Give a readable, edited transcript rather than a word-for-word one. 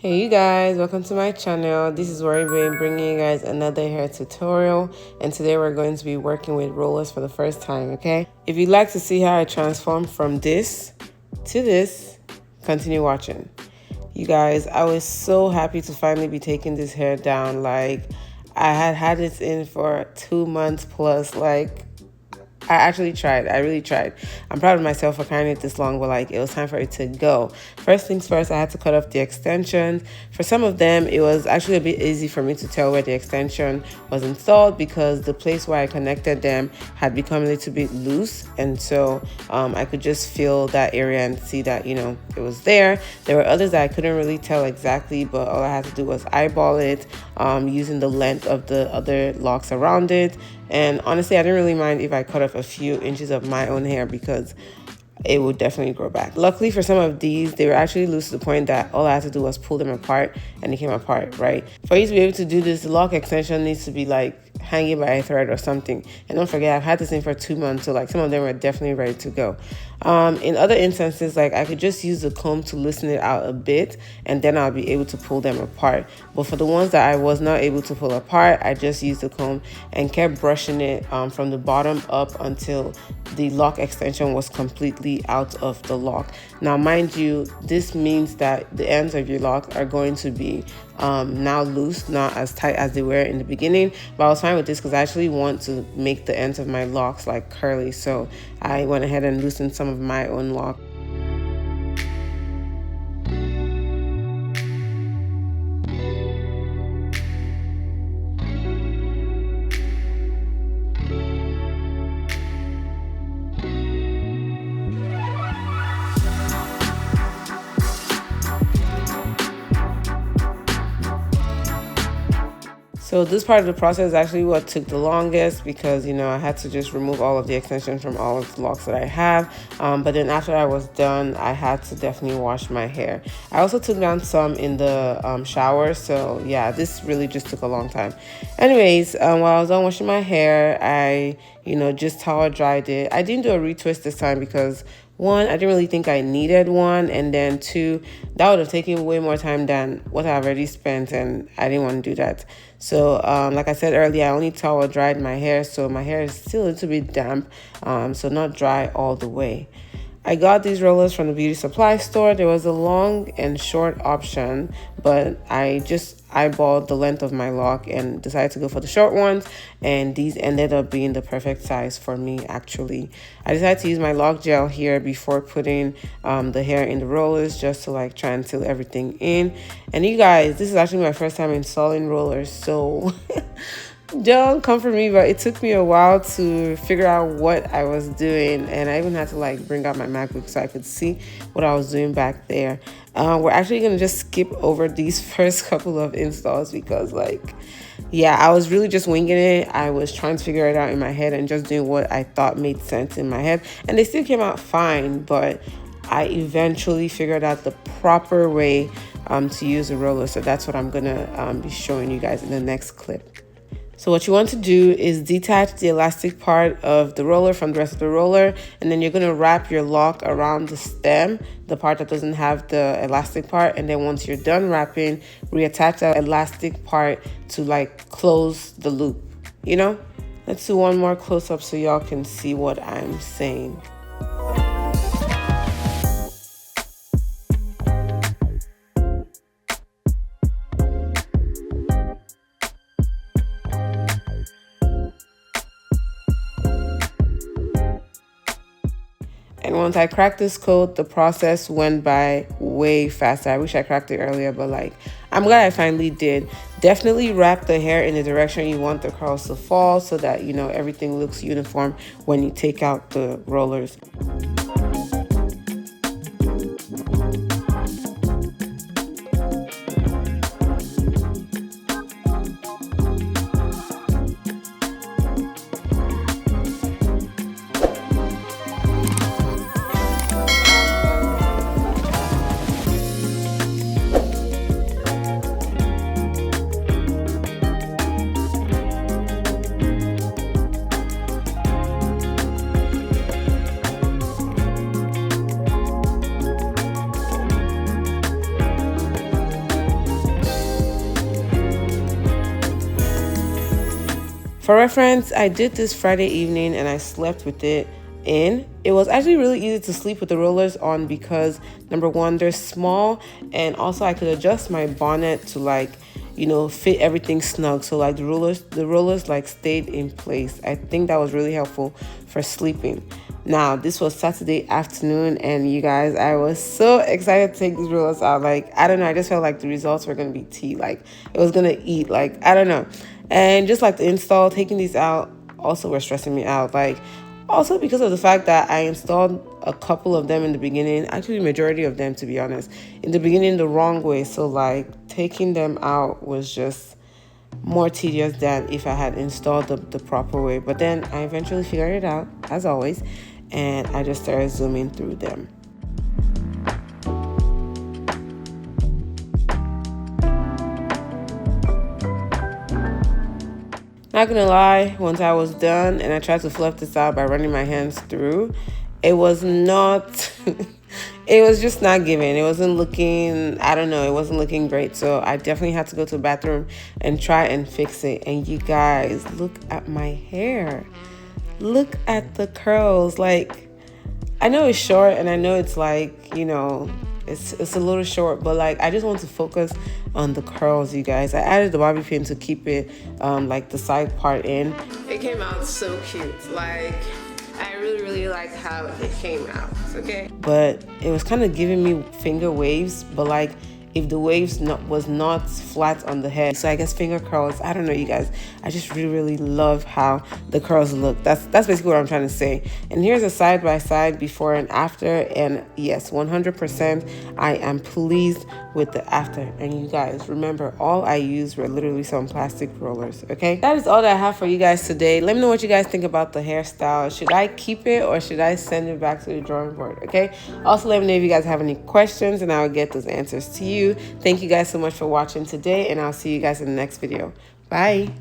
Hey you guys, welcome to my channel. This is Worry Babe bringing you guys another hair tutorial, and today we're going to be working with rollers for the first time, okay? If you'd like to see how I transform from this to this, continue watching. You guys, I was so happy to finally be taking this hair down. Like, I had this in for 2 months plus. Like, I actually tried. I really tried. I'm proud of myself for carrying it this long, but like it was time for it to go. First things first, I had to cut off the extensions. For some of them, it was actually a bit easy for me to tell where the extension was installed because the place where I connected them had become a little bit loose, and so I could just feel that area and see that, you know, it was there. There were others that I couldn't really tell exactly, but all I had to do was eyeball it using the length of the other locks around it. And honestly, I didn't really mind if I cut off a few inches of my own hair because it would definitely grow back. Luckily for some of these, they were actually loose to the point that all I had to do was pull them apart and they came apart, right? For you to be able to do this, the lock extension needs to be like hanging by a thread or something. And don't forget, I've had this thing for 2 months, so like some of them are definitely ready to go. In other instances, like I could just use the comb to loosen it out a bit and then I'll be able to pull them apart. But for the ones that I was not able to pull apart, I just used the comb and kept brushing it from the bottom up until the lock extension was completely out of the lock. Now, mind you, this means that the ends of your lock are going to be now loose, not as tight as they were in the beginning, but I was fine with this because I actually want to make the ends of my locks like curly, so I went ahead and loosened some of my own lock. So this part of the process is actually what took the longest because, you know, I had to just remove all of the extensions from all of the locks that I have. But then after I was done, I had to definitely wash my hair. I also took down some in the shower. So yeah, this really just took a long time. Anyways, while I was done washing my hair, I, just towel dried it. I didn't do a retwist this time because one, I didn't really think I needed one, and then two, that would have taken way more time than what I already spent, and I didn't want to do that. So like I said earlier, I only towel dried my hair, so my hair is still a little bit damp, so not dry all the way. I got these rollers from the beauty supply store. There was a long and short option, but I just eyeballed the length of my lock and decided to go for the short ones, and these ended up being the perfect size for me actually. I decided to use my lock gel here before putting the hair in the rollers just to like try and seal everything in. And you guys, this is actually my first time installing rollers, so don't come for me, but it took me a while to figure out what I was doing, and I even had to like bring out my MacBook so I could see what I was doing back there. We're actually gonna just skip over these first couple of installs because yeah, I was really just winging it. I was trying to figure it out in my head and just doing what I thought made sense in my head, and they still came out fine, but I eventually figured out the proper way to use a roller, so that's what I'm gonna be showing you guys in the next clip. So what you want to do is detach the elastic part of the roller from the rest of the roller, and then you're going to wrap your lock around the stem, the part that doesn't have the elastic part, and then once you're done wrapping, reattach that elastic part to like close the loop, Let's do one more close-up so y'all can see what I'm saying. And once I cracked this coat, the process went by way faster. I wish I cracked it earlier, but I'm glad I finally did. Definitely wrap the hair in the direction you want the curls to fall so that, everything looks uniform when you take out the rollers. For reference, I did this Friday evening and I slept with it in. It was actually really easy to sleep with the rollers on because number one, they're small, and also I could adjust my bonnet to like, you know, fit everything snug. So like the rollers like stayed in place. I think that was really helpful for sleeping. Now, this was Saturday afternoon, and you guys, I was so excited to take these rollers out. Like, I don't know, I just felt like the results were going to be tea. Like, it was going to eat. Like, I don't know. And just like the install, taking these out also were stressing me out. Like, also because of the fact that I installed a couple of them in the beginning, actually majority of them, to be honest, in the beginning the wrong way. So, like, taking them out was just more tedious than if I had installed the proper way. But then I eventually figured it out, as always, and I just started zooming through them. Not gonna lie, once I was done and I tried to fluff this out by running my hands through, it was not it was just not giving. It wasn't looking, I don't know, it wasn't looking great. So I definitely had to go to the bathroom and try and fix it. And you guys, look at my hair. Look at the curls. Like, I know it's short and I know it's like, you know, it's a little short, but like I just want to focus on the curls, you guys. I added the bobby pin to keep it like the side part in. It came out so cute. Like, I really like how it came out, okay? But it was kind of giving me finger waves, but like if the waves was not flat on the head. So I guess finger curls, I don't know, you guys. I just really love how the curls look. That's basically what I'm trying to say. And here's a side-by-side before and after. And yes, 100% I am pleased with the after. And you guys, remember, all I used were literally some plastic rollers, okay? That is all that I have for you guys today. Let me know what you guys think about the hairstyle. Should I keep it or should I send it back to the drawing board, okay? Also, let me know if you guys have any questions and I'll get those answers to you. Thank you guys so much for watching today, and I'll see you guys in the next video. Bye.